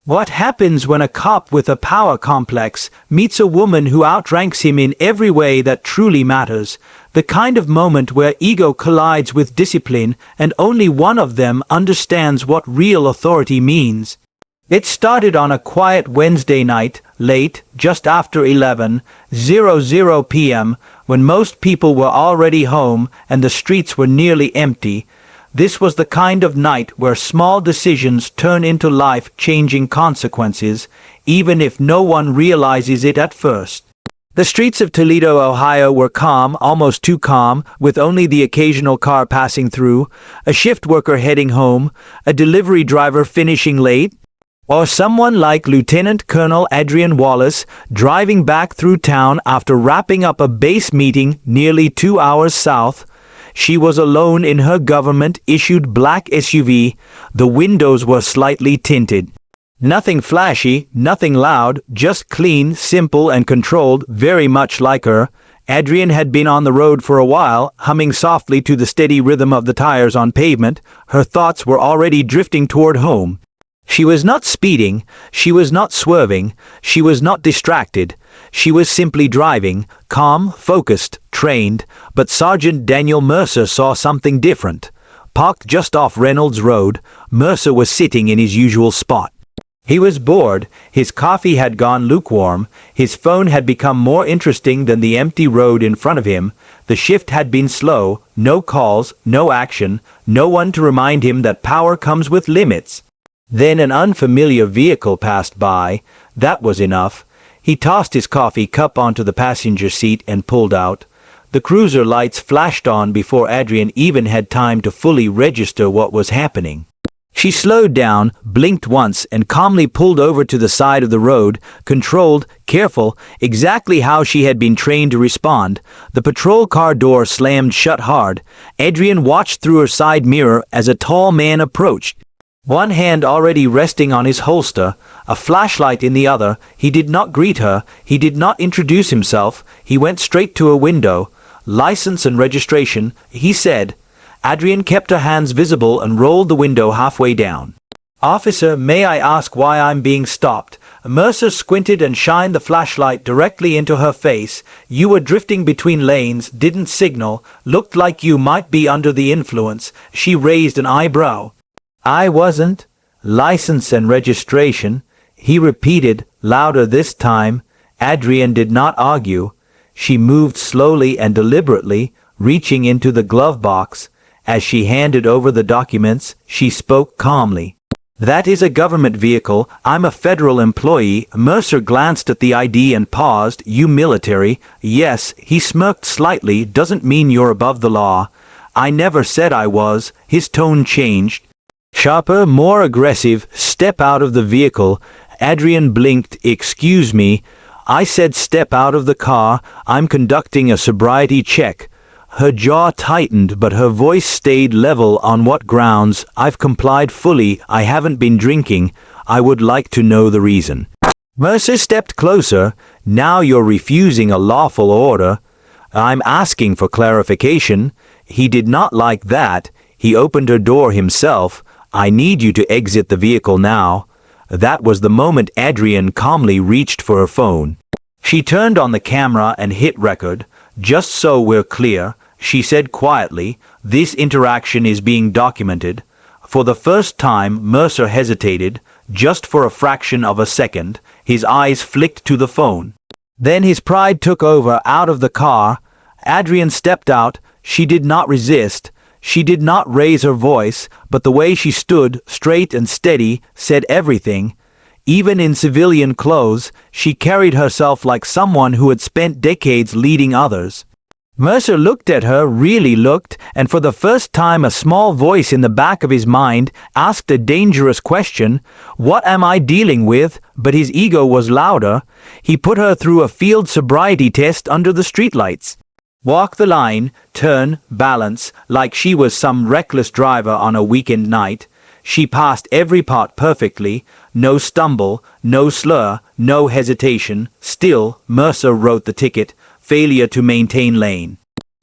What happens when a cop with a power complex meets a woman who outranks him in every way that truly matters? The kind of moment where ego collides with discipline and only one of them understands what real authority means. It started on a quiet Wednesday night, late, just after 11:00 p.m., when most people were already home and the streets were nearly empty. This was the kind of night where small decisions turn into life-changing consequences, even if no one realizes it at first. The streets of Toledo, Ohio were calm, almost too calm, with only the occasional car passing through, a shift worker heading home, a delivery driver finishing late, or someone like Lieutenant Colonel Adrian Wallace driving back through town after wrapping up a base meeting nearly 2 hours south. She was alone in her government-issued black SUV. The windows were slightly tinted. Nothing flashy, nothing loud, just clean, simple and controlled, very much like her. Adrian had been on the road for a while, humming softly to the steady rhythm of the tires on pavement. Her thoughts were already drifting toward home. She was not speeding, she was not swerving, she was not distracted. She was simply driving, calm, focused, trained, but Sergeant Daniel Mercer saw something different. Parked just off Reynolds Road, Mercer was sitting in his usual spot. He was bored, his coffee had gone lukewarm, his phone had become more interesting than the empty road in front of him. The shift had been slow, no calls, no action, no one to remind him that power comes with limits. Then an unfamiliar vehicle passed by. That was enough. He tossed his coffee cup onto the passenger seat and pulled out. The cruiser lights flashed on before Adrian even had time to fully register what was happening. She slowed down, blinked once, and calmly pulled over to the side of the road, controlled, careful, exactly how she had been trained to respond. The patrol car door slammed shut hard. Adrian watched through her side mirror as a tall man approached. One hand already resting on his holster, a flashlight in the other. He did not greet her, he did not introduce himself, he went straight to a window. "License and registration," he said. Adrian kept her hands visible and rolled the window halfway down. "Officer, may I ask why I'm being stopped?" Mercer squinted and shined the flashlight directly into her face. "You were drifting between lanes, didn't signal, looked like you might be under the influence." She raised an eyebrow. "I wasn't. License and registration," he repeated, louder this time. Adrian did not argue. She moved slowly and deliberately, reaching into the glove box. As she handed over the documents, she spoke calmly. "That is a government vehicle. I'm a federal employee." Mercer glanced at the ID and paused. "You military?" "Yes." He smirked slightly. "Doesn't mean you're above the law." "I never said I was." His tone changed. Sharper, more aggressive. "Step out of the vehicle." Adrian blinked. "Excuse me." "I said step out of the car. I'm conducting a sobriety check." Her jaw tightened, but her voice stayed level. "On what grounds?" "I've complied fully. I haven't been drinking. I would like to know the reason." Mercer stepped closer. "Now you're refusing a lawful order." "I'm asking for clarification." He did not like that. He opened her door himself. "I need you to exit the vehicle now." That was the moment Adrian calmly reached for her phone. She turned on the camera and hit record. "Just so we're clear," she said quietly, "this interaction is being documented." For the first time, Mercer hesitated, just for a fraction of a second. His eyes flicked to the phone. Then his pride took over. Out of the car, Adrian stepped out. She did not resist. She did not raise her voice, but the way she stood, straight and steady, said everything. Even in civilian clothes, she carried herself like someone who had spent decades leading others. Mercer looked at her, really looked, and for the first time a small voice in the back of his mind asked a dangerous question. "What am I dealing with?" But his ego was louder. He put her through a field sobriety test under the streetlights. Walk the line, turn, balance, like she was some reckless driver on a weekend night. She passed every part perfectly. No stumble, no slur, no hesitation. Still, Mercer wrote the ticket. Failure to maintain lane.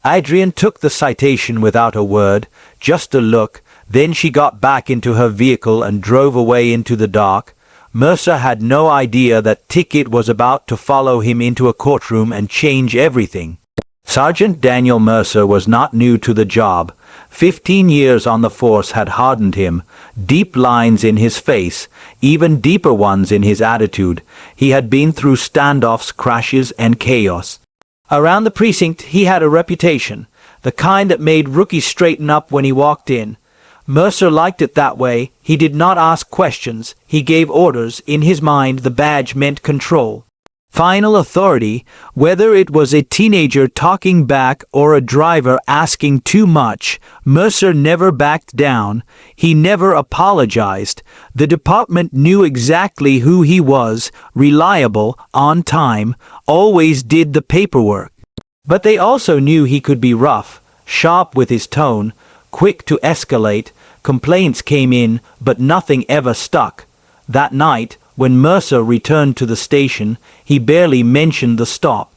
Adrian took the citation without a word, just a look. Then she got back into her vehicle and drove away into the dark. Mercer had no idea that Ticket was about to follow him into a courtroom and change everything. Sergeant Daniel Mercer was not new to the job. 15 years on the force had hardened him. Deep lines in his face, even deeper ones in his attitude. He had been through standoffs, crashes, and chaos. Around the precinct, he had a reputation, the kind that made rookies straighten up when he walked in. Mercer liked it that way. He did not ask questions. He gave orders. In his mind, the badge meant control. Final authority, whether it was a teenager talking back or a driver asking too much. Mercer never backed down. He never apologized. The department knew exactly who he was, reliable, on time, always did the paperwork. But they also knew he could be rough, sharp with his tone, quick to escalate. Complaints came in, but nothing ever stuck. That night, when Mercer returned to the station, he barely mentioned the stop.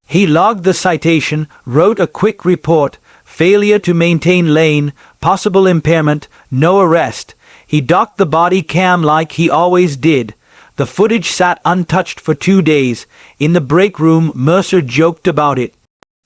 He logged the citation, wrote a quick report, failure to maintain lane, possible impairment, no arrest. He docked the body cam like he always did. The footage sat untouched for 2 days. In the break room, Mercer joked about it.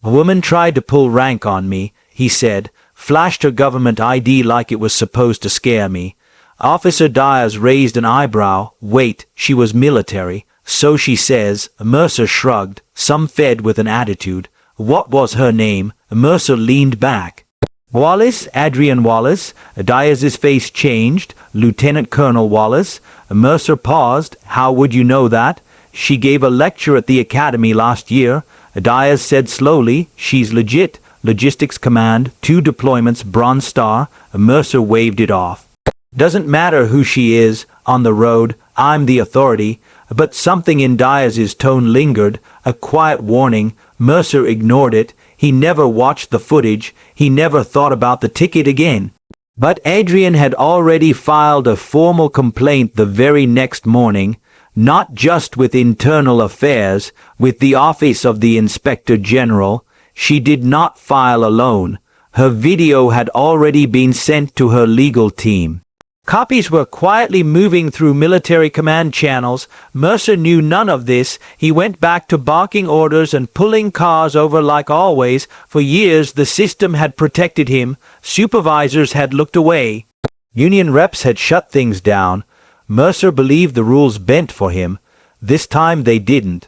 A woman tried to pull rank on me, he said, flashed her government ID like it was supposed to scare me. Officer Dyers raised an eyebrow. Wait, she was military. So she says. Mercer shrugged, some fed with an attitude. What was her name? Mercer leaned back. Wallace, Adrian Wallace. Dyers' face changed. Lieutenant Colonel Wallace. Mercer paused. How would you know that? She gave a lecture at the academy last year. Dyers said slowly, she's legit. Logistics Command, 2 deployments, Bronze Star. Mercer waved it off. Doesn't matter who she is, on the road, I'm the authority. But something in Dyers' tone lingered, a quiet warning. Mercer ignored it. He never watched the footage. He never thought about the ticket again. But Adrian had already filed a formal complaint the very next morning, not just with Internal Affairs, with the Office of the Inspector General. She did not file alone. Her video had already been sent to her legal team. Copies were quietly moving through military command channels. Mercer knew none of this. He went back to barking orders and pulling cars over like always. For years the system had protected him. Supervisors had looked away. Union reps had shut things down. Mercer believed the rules bent for him. This time they didn't.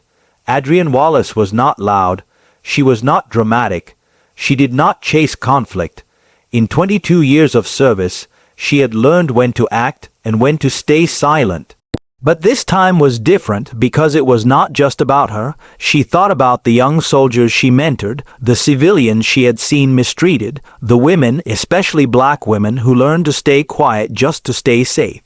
Adrian Wallace was not loud. She was not dramatic. She did not chase conflict. In 22 years of service, she had learned when to act and when to stay silent. But this time was different because it was not just about her. She thought about the young soldiers she mentored, the civilians she had seen mistreated, the women, especially black women, who learned to stay quiet just to stay safe.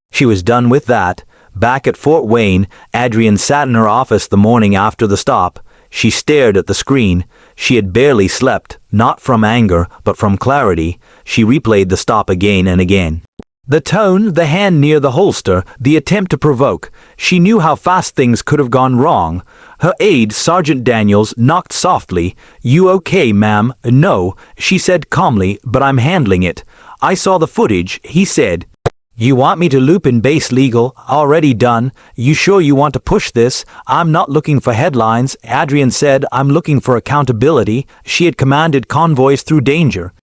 She was done with that. Back at Fort Wayne, Adrian sat in her office the morning after the stop. She stared at the screen. She had barely slept, not from anger, but from clarity. She replayed the stop again and again. The tone, the hand near the holster, the attempt to provoke. She knew how fast things could have gone wrong. Her aide, Sergeant Daniels, knocked softly. "You okay, ma'am?" "No," she said calmly, "but I'm handling it." "I saw the footage," he said. "You want me to loop in base legal? Already done. You sure you want to push this?" "I'm not looking for headlines," Adrian said. "I'm looking for accountability." She had commanded convoys through danger,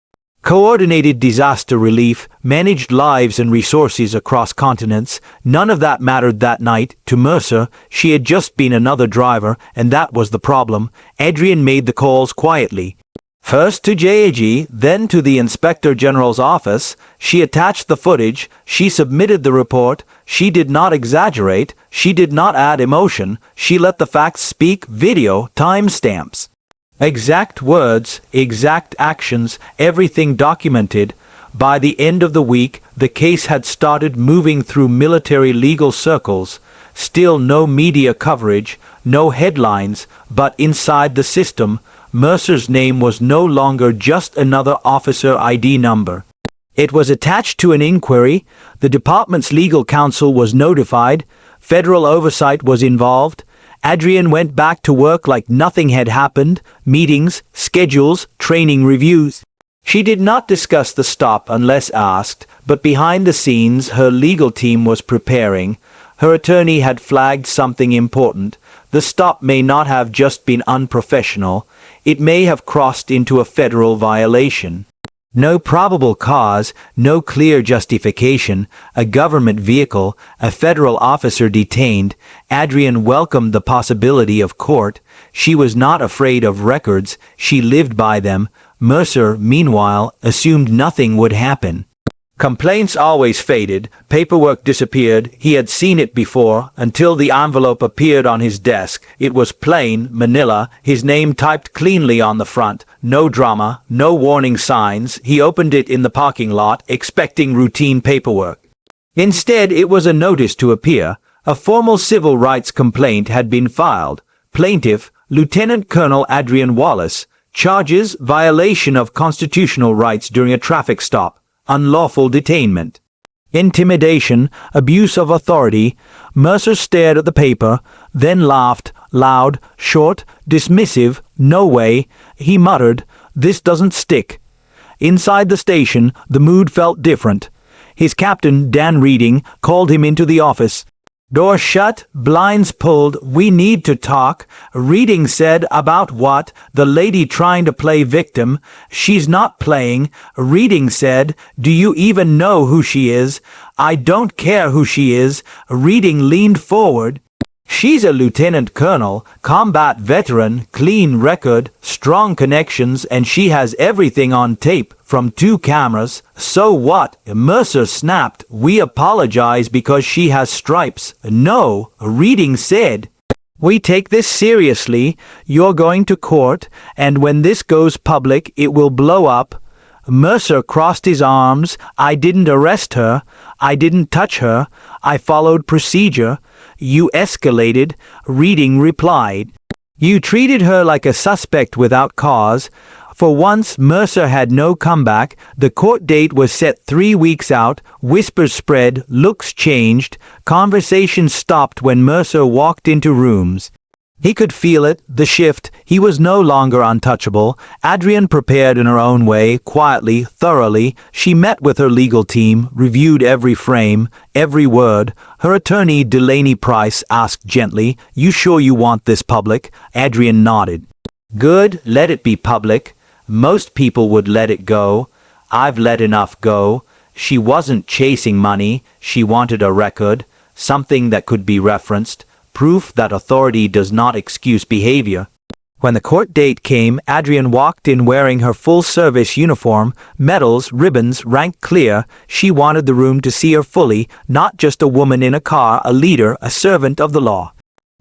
coordinated disaster relief, managed lives and resources across continents. None of that mattered that night. To Mercer, she had just been another driver, and that was the problem. Adrian made the calls quietly. First to JAG, then to the Inspector General's office. She attached the footage. She submitted the report. She did not exaggerate. She did not add emotion. She let the facts speak. Video, timestamps. Exact words, exact actions, everything documented. By the end of the week, the case had started moving through military legal circles. Still no media coverage, no headlines, but inside the system, Mercer's name was no longer just another officer ID number. It was attached to an inquiry. The department's legal counsel was notified. Federal oversight was involved. Adrian went back to work like nothing had happened. Meetings, schedules, training reviews. She did not discuss the stop unless asked, but behind the scenes her legal team was preparing. Her attorney had flagged something important. The stop may not have just been unprofessional, it may have crossed into a federal violation. No probable cause, no clear justification, a government vehicle, a federal officer detained. Adrian welcomed the possibility of court. She was not afraid of records, she lived by them. Mercer, meanwhile, assumed nothing would happen. Complaints always faded, paperwork disappeared, he had seen it before, until the envelope appeared on his desk. It was plain, manila, his name typed cleanly on the front. No drama, no warning signs. He opened it in the parking lot, expecting routine paperwork. Instead, it was a notice to appear. A formal civil rights complaint had been filed. Plaintiff, Lieutenant Colonel Adrian Wallace. Charges, violation of constitutional rights during a traffic stop. Unlawful detainment. Intimidation, abuse of authority. Mercer stared at the paper, then laughed, loud, short, dismissive. No way, he muttered, this doesn't stick. Inside the station, the mood felt different. His captain, Dan Reading, called him into the office. Door shut, blinds pulled, we need to talk. Reading said, about what? The lady trying to play victim. She's not playing. Reading said, do you even know who she is? I don't care who she is. Reading leaned forward. She's a lieutenant colonel, combat veteran, clean record, strong connections, and she has everything on tape from 2 cameras. So what? Mercer snapped. We apologize because she has stripes. No, Reading said. We take this seriously. You're going to court, and when this goes public, it will blow up. Mercer crossed his arms. I didn't arrest her. I didn't touch her. I followed procedure. You escalated, Reading replied. You treated her like a suspect without cause. For once, Mercer had no comeback. The court date was set 3 weeks out. Whispers spread, looks changed. Conversations stopped when Mercer walked into rooms. He could feel it, the shift. He was no longer untouchable. Adrian prepared in her own way, quietly, thoroughly. She met with her legal team, reviewed every frame, every word. Her attorney, Delaney Price, asked gently, you sure you want this public? Adrian nodded. Good, let it be public. Most people would let it go. I've let enough go. She wasn't chasing money. She wanted a record, something that could be referenced. Proof that authority does not excuse behavior. When the court date came, Adrian walked in wearing her full-service uniform, medals, ribbons, rank clear. She wanted the room to see her fully, not just a woman in a car, a leader, a servant of the law.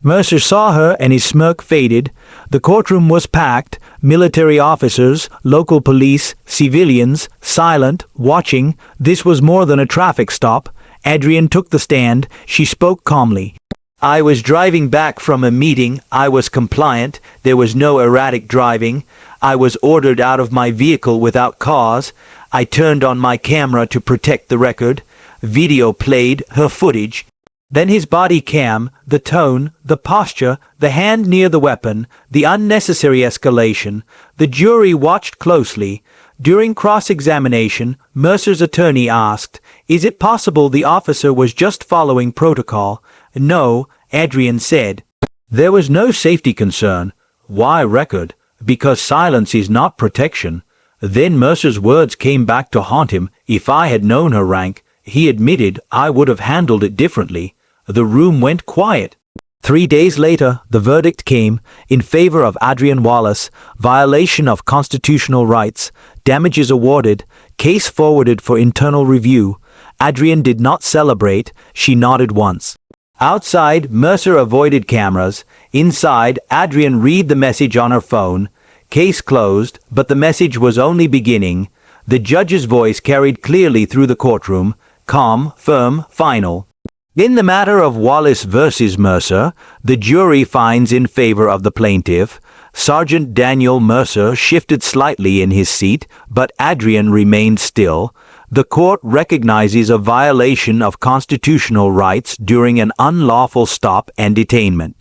Mercer saw her and his smirk faded. The courtroom was packed, military officers, local police, civilians, silent, watching. This was more than a traffic stop. Adrian took the stand. She spoke calmly. I was driving back from a meeting. I was compliant. There was no erratic driving. I was ordered out of my vehicle without cause. I turned on my camera to protect the record. Video played her footage. Then his body cam, the tone, the posture, the hand near the weapon, the unnecessary escalation. The jury watched closely. During cross-examination, Mercer's attorney asked, is it possible the officer was just following protocol? No, Adrian said. There was no safety concern. Why record? Because silence is not protection. Then Mercer's words came back to haunt him. If I had known her rank, he admitted, I would have handled it differently. The room went quiet. 3 days later, the verdict came in favor of Adrian Wallace, violation of constitutional rights, damages awarded, case forwarded for internal review. Adrian did not celebrate. She nodded once. Outside, Mercer avoided cameras. Inside, Adrian read the message on her phone. Case closed, but the message was only beginning. The judge's voice carried clearly through the courtroom, calm, firm, final. In the matter of Wallace versus Mercer, the jury finds in favor of the plaintiff. Sergeant Daniel Mercer shifted slightly in his seat, but Adrian remained still. The court recognizes a violation of constitutional rights during an unlawful stop and detainment.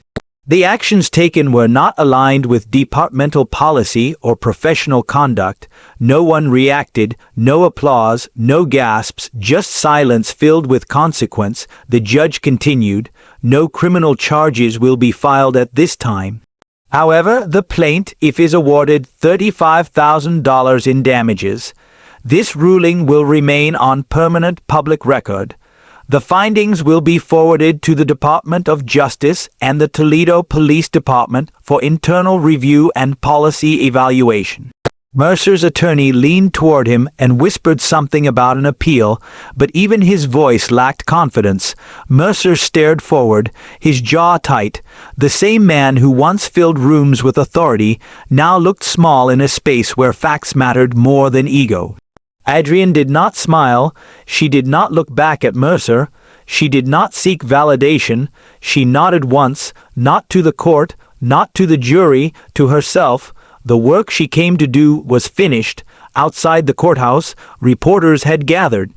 The actions taken were not aligned with departmental policy or professional conduct. No one reacted, no applause, no gasps, just silence filled with consequence. The judge continued, "No criminal charges will be filed at this time. However, the plaintiff is awarded $35,000 in damages. This ruling will remain on permanent public record. The findings will be forwarded to the Department of Justice and the Toledo Police Department for internal review and policy evaluation." Mercer's attorney leaned toward him and whispered something about an appeal, but even his voice lacked confidence. Mercer stared forward, his jaw tight. The same man who once filled rooms with authority now looked small in a space where facts mattered more than ego. Adrian did not smile. She did not look back at Mercer. She did not seek validation. She nodded once, not to the court, not to the jury, to herself. The work she came to do was finished. Outside the courthouse, reporters had gathered.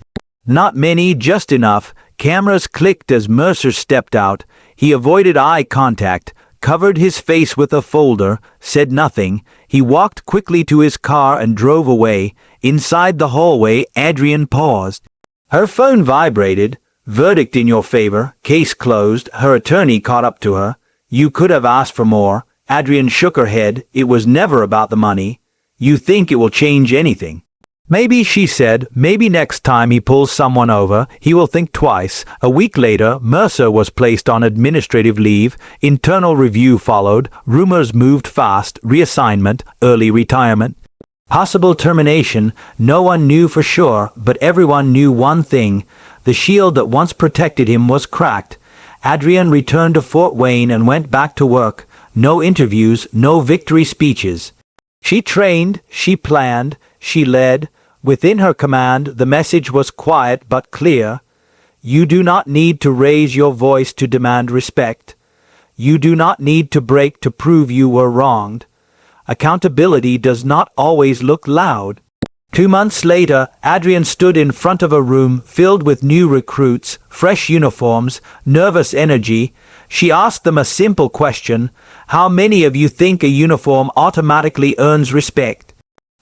Not many, just enough. Cameras clicked as Mercer stepped out. He avoided eye contact, covered his face with a folder, said nothing. He walked quickly to his car and drove away. Inside the hallway, Adrian paused. Her phone vibrated. "Verdict in your favor. Case closed." Her attorney caught up to her. "You could have asked for more." Adrian shook her head. "It was never about the money. You think it will change anything?" "Maybe," she said. "Maybe next time he pulls someone over, he will think twice." A week later, Mercer was placed on administrative leave. Internal review followed. Rumors moved fast. Reassignment, early retirement, possible termination. No one knew for sure, but everyone knew one thing. The shield that once protected him was cracked. Adrian returned to Fort Wayne and went back to work. No interviews, no victory speeches. She trained, she planned, she led. Within her command, the message was quiet but clear. You do not need to raise your voice to demand respect. You do not need to break to prove you were wronged. Accountability does not always look loud. 2 months later, Adrian stood in front of a room filled with new recruits, fresh uniforms, nervous energy. She asked them a simple question: how many of you think a uniform automatically earns respect?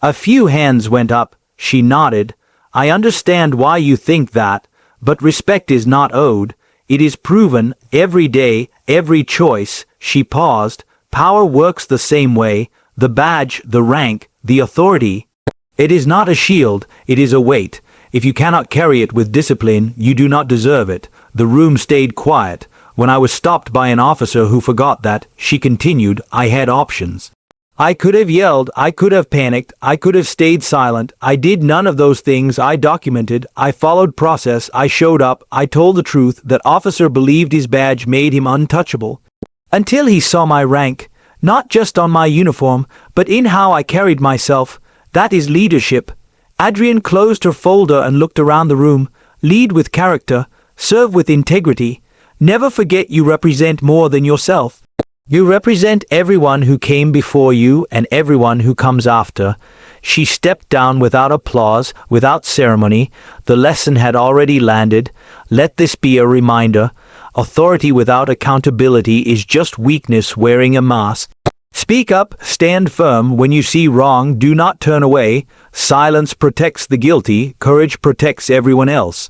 A few hands went up. She nodded. "I understand why you think that, but respect is not owed. It is proven, every day, every choice." She paused. "Power works the same way. The badge, the rank, the authority. It is not a shield, it is a weight. If you cannot carry it with discipline, you do not deserve it." The room stayed quiet. When I was stopped by an officer who forgot that, she continued, "I had options. I could have yelled, I could have panicked, I could have stayed silent. I did none of those things. I documented, I followed process, I showed up, I told the truth." That officer believed his badge made him untouchable. Until he saw my rank, not just on my uniform, but in how I carried myself. That is leadership. Adrian closed her folder and looked around the room. Lead with character, serve with integrity. Never forget you represent more than yourself. You represent everyone who came before you and everyone who comes after. She stepped down without applause, without ceremony. The lesson had already landed. Let this be a reminder. Authority without accountability is just weakness wearing a mask. Speak up, stand firm. When you see wrong, do not turn away. Silence protects the guilty, courage protects everyone else.